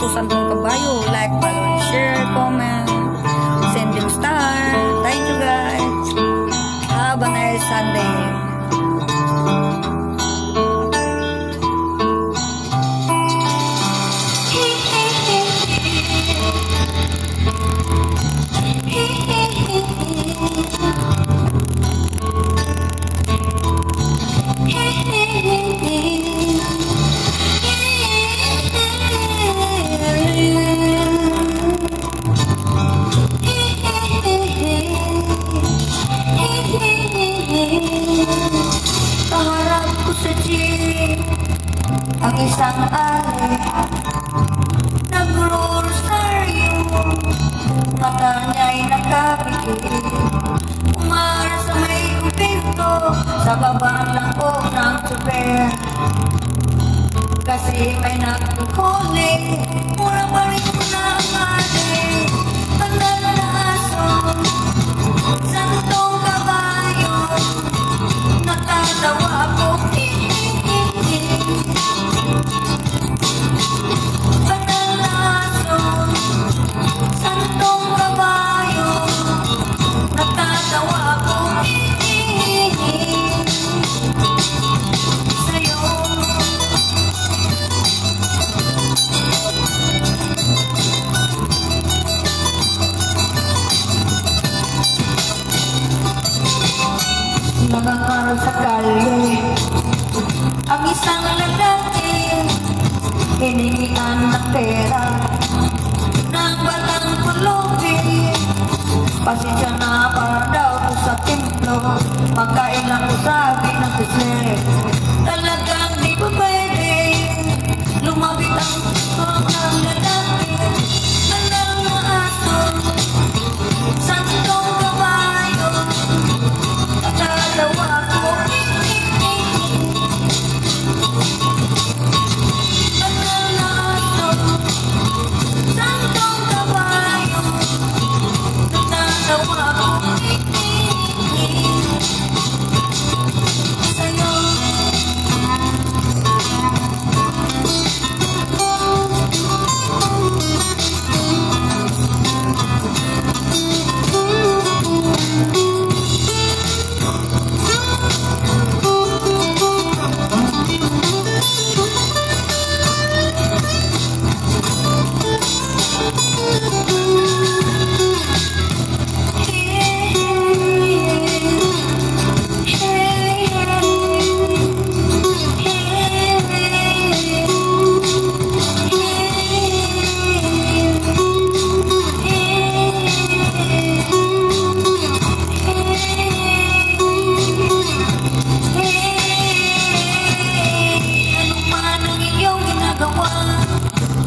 puso Santong Kabayo. Like, follow, and share, comment, sending star. Thank you guys. Have a nice Sunday. Kaharap ko sa jeep ang isang ari, nagro-rosaryo, mata niya'y nakapikit. Umara sa may kumpento, sa baba lang po ng tsuper. Kasi may nagkuhuli, mura pa rin ko na mali. Ang nalalaso, Santong Kabayo, natatawa ako. Panalaso, Santong Kabayo, natatawa ako. Sa'yo nangangarap sa kalye ang isang lalaki, hiningian ng pera ng batang pulubi. Pasensya na para daw ko sa templo, magkain lang ko sabi ng kusle. Talagang di pa pwede lumapit ang gusto ng lalaki. Andal na aso, Santong Kabayo, natatawa ko. Andal na aso, Santong Kabayo, natatawa ko. Sa'yo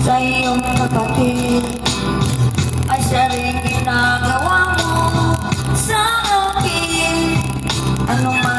sa iyong kapatid ay siya rin ginagawa mo sa akin. Ano man